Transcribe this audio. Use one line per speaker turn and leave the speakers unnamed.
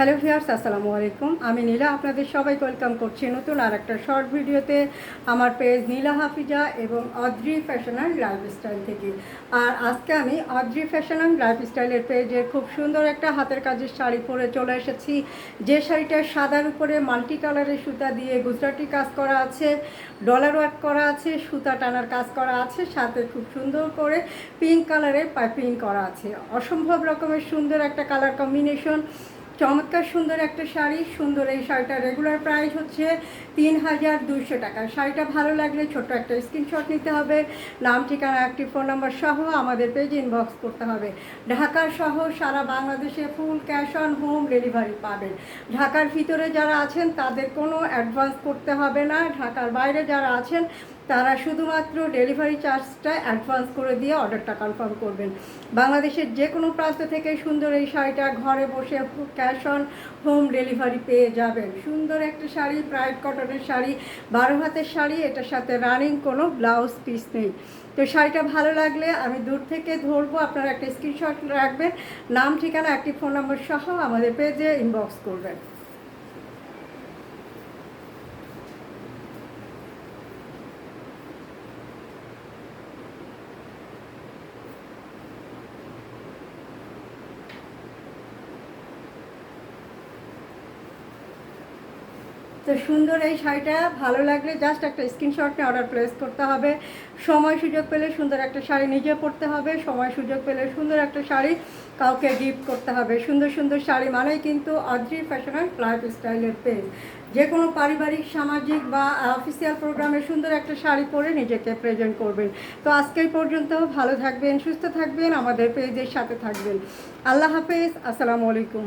Hello viewers, আসসালামু আলাইকুম। আমি নীলা, আপনাদের সবাইকে ওয়েলকাম করছি নতুন আর একটা শর্ট ভিডিওতে আমার পেজ নীলা হাফিজা এবং অদ্রি ফ্যাশন অ্যান্ড লাইফস্টাইল থেকে। আর আজকে আমি অদ্রি ফ্যাশন অ্যান্ড লাইফস্টাইলের পেজে খুব সুন্দর একটা হাতের কাজের শাড়ি পরে চলে এসেছি। যে শাড়িটা সাদার উপরে মাল্টি কালারের সুতা দিয়ে গুজরাটি কাজ করা আছে, ডলার ওয়ার্ক করা আছে, সুতা টানার কাজ করা আছে, সাথে খুব সুন্দর করে পিঙ্ক কালারের পাইপিং করা আছে। অসম্ভব রকমের সুন্দর একটা কালার কম্বিনেশন, চমৎকার সুন্দর একটা শাড়ি। সুন্দর এই শাড়িটার রেগুলার প্রাইস হচ্ছে ৩,২০০ টাকা। শাড়িটা ভালো লাগলে ছোট্ট একটা স্ক্রিনশট নিতে হবে, নাম ঠিকানা একটি ফোন নাম্বার সহ আমাদের পেজে ইনবক্স করতে হবে। ঢাকার সহ সারা বাংলাদেশে full cash on home delivery পাবেন। ঢাকার ভিতরে যারা আছেন তাদের কোনো অ্যাডভান্স করতে হবে না। ঢাকার বাইরে যারা আছেন তারা শুধুমাত্র ডেলিভারি চার্জটা অ্যাডভান্স করে দিয়ে অর্ডারটা কনফার্ম করবেন। বাংলাদেশের যে কোনো প্রান্ত থেকে সুন্দর এই শাড়িটা ঘরে বসে ক্যাশ অন হোম ডেলিভারি পেয়ে যাবেন। সুন্দর একটা শাড়ি, ব্রাইট কটনের শাড়ি, 12 হাতের শাড়ি, এটার সাথে রানিং কোনো ব্লাউজ পিস নেই। তো শাড়িটা ভালো লাগলে আমি দূর থেকে ধরবো, আপনারা একটা স্ক্রিনশট রাখবেন, নাম ঠিকানা একটি ফোন নম্বর সহ আমাদের পেজে ইনবক্স করবেন। তো সুন্দর এই শাড়িটা ভালো লাগলে জাস্ট একটা স্ক্রিনশট নিয়ে অর্ডার প্লেস করতে হবে। সময় সুযোগ পেলে সুন্দর একটা শাড়ি নিজে পরতে হবে, সময় সুযোগ পেলে সুন্দর একটা শাড়ি কাউকে গিফট করতে হবে। সুন্দর সুন্দর শাড়ি মানেই কিন্তু অদ্রি ফ্যাশন অ্যান্ড লাইফস্টাইলের পেজ। যে কোনো পারিবারিক, সামাজিক বা অফিসিয়াল প্রোগ্রামে সুন্দর একটা শাড়ি পরে নিজেকে প্রেজেন্ট করবেন। তো আজকের পর্যন্ত ভালো থাকবেন, সুস্থ থাকবেন, আমাদের পেজের সাথে থাকবেন। আল্লাহ হাফেজ, আসসালামু আলাইকুম।